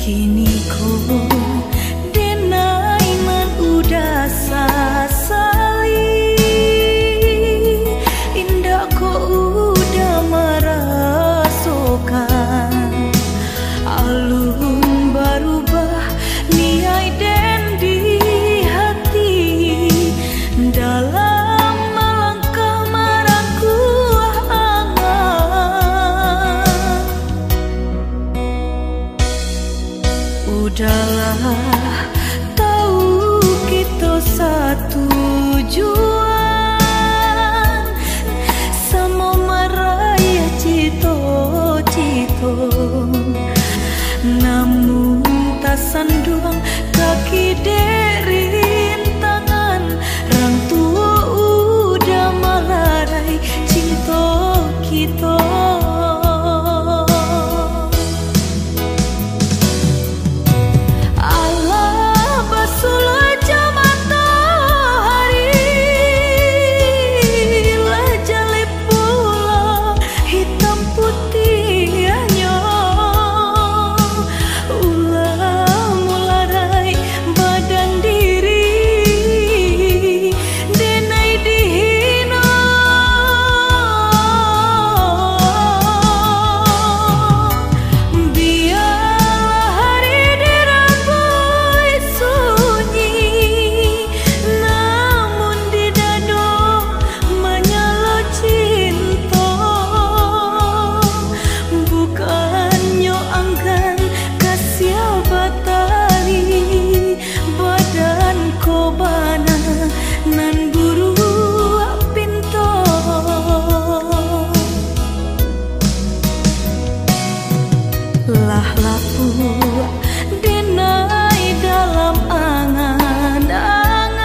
Kini ko denai man udah sasali, indah ko udah merasakan alun berubah niai dan di hati dalam melangkah marahku angan. Udahlah, tahu kita satu tujuan, sama meraya cito-cito. Namun tak sanduang kaki derin tangan, orang tua udah melarai cinta kita. Lah lapu denai dalam angan-angan,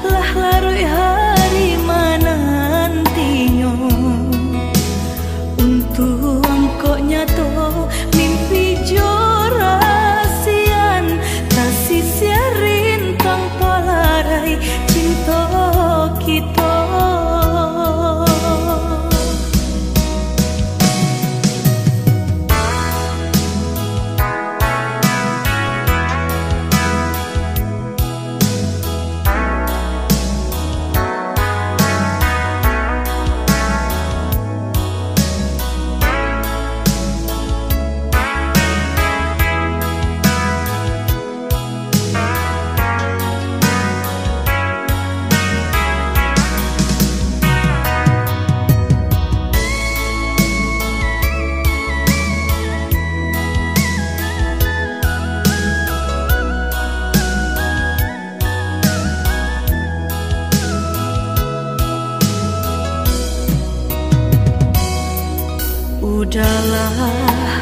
lah larui hari menantinya untuk engkau nyato mimpi jorasian, tak sisiarin tanpa larai cinta kita. Udahlah,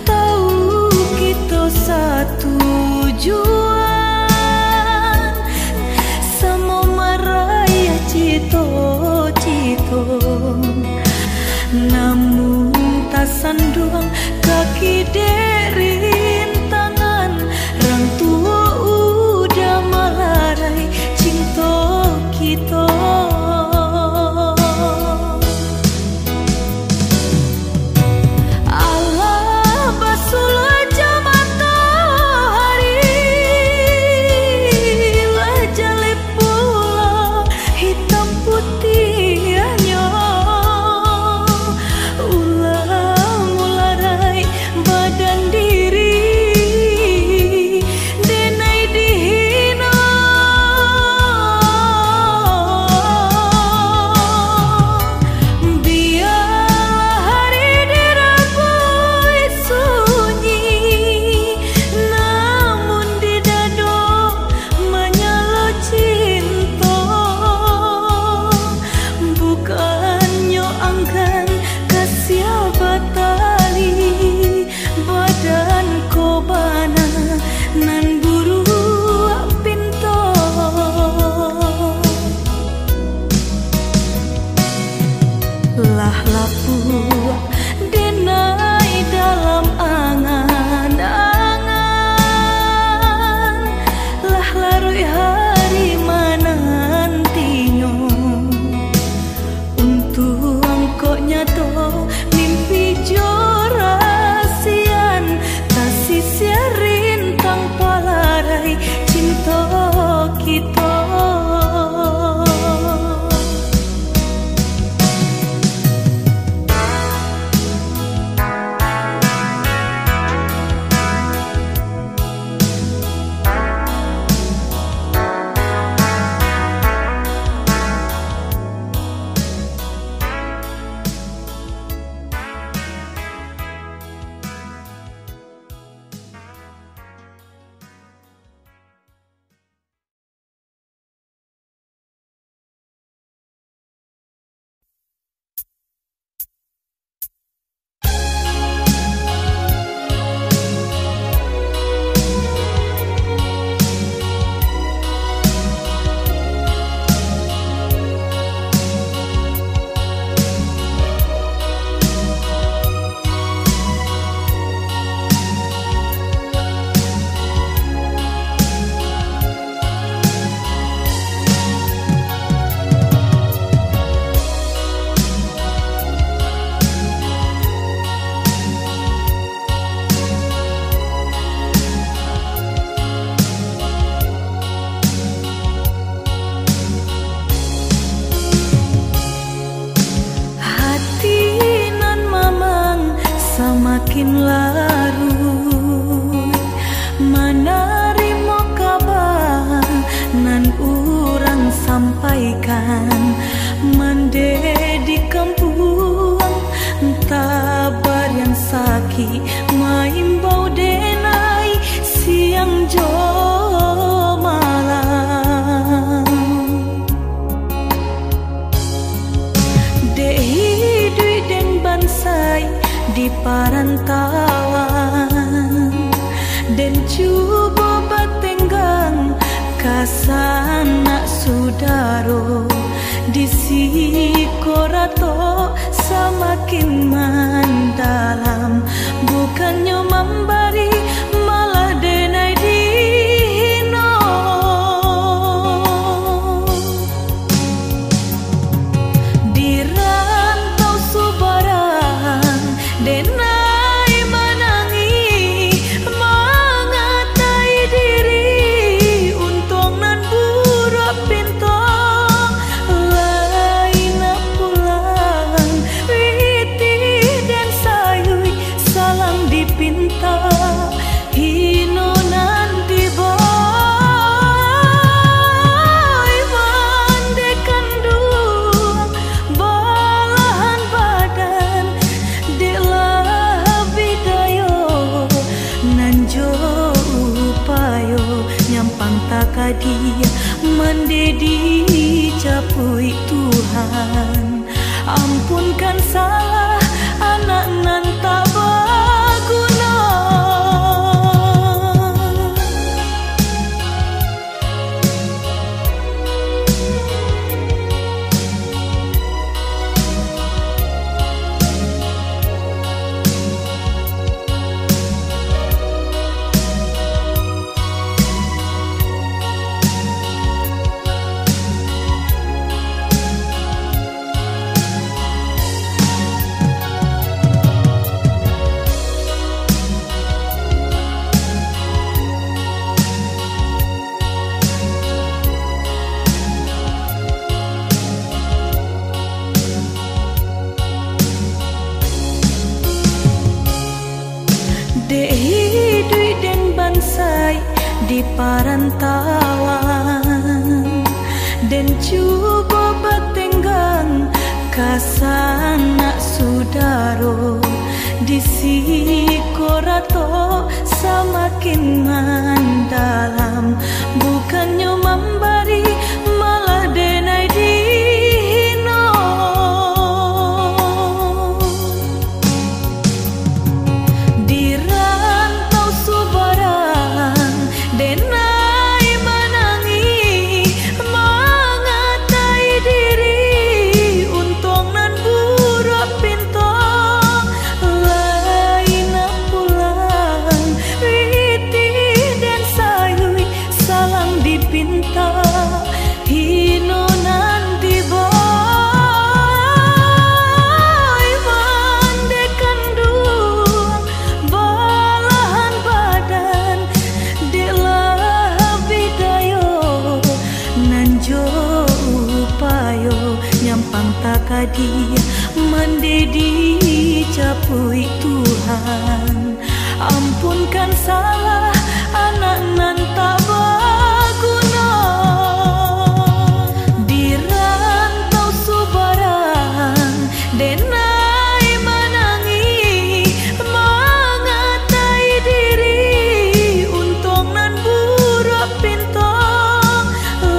tahu kita satu tujuan, sama meraya cito-cito. Namun tak sanduang kaki derin tangan, orang tua udah melarai cinta kita. Lah lapu denai dalam angan-angan, lah larui hari menantinya untuk engkau nyato mimpi jorasian, semakin larut. Manarimo kabar nan urang sampaikan, mande di kampung tabar yang sakit maimbau denai siang jo malam. Dehi dui den bansai di parantauan, dan cuba batenggang kasana sudaro di sikorato semakin mendalam, bukannya memberi malah denai dihino. Di rantau subaran denai menangi mengatai diri untung nan buruk pintu lain pulang witi dan sayui salam dipinta hino nanti boy mandekan dua balahan badan delah bidayo nanjo upayo nyampang takadia mendedi capui Tuhan. Ampunkan salah anak nan tak berguna. Dehi dui den bansai di parantauan, dan cuba batenggang kasana sudaro di sikorato semakin mendalam, bukannya memberi malah denai dihino. Di rantau subaran denai menangi mengatai diri untung nan buruk pintu lain pulang witi dan sayui salang dipinta hino nanti boy mandekan dua balahan badan delah bidayo nanjo upayo nyampang takadia mendedi capui Tuhan. Ampunkan salah anak nan tak berguna. Di rantau subaran denai menangi mengatai diri untung nan buruk pintu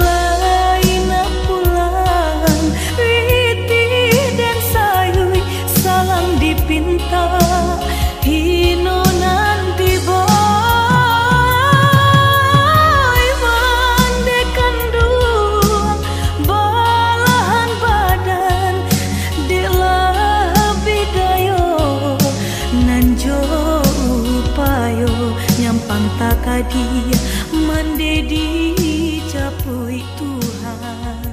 lain pulang witi dan sayui salam dipinta hino nanti boy mandekan dua balahan badan delah bidayo nanjo upayo nyampang takadia mendedi capui Tuhan.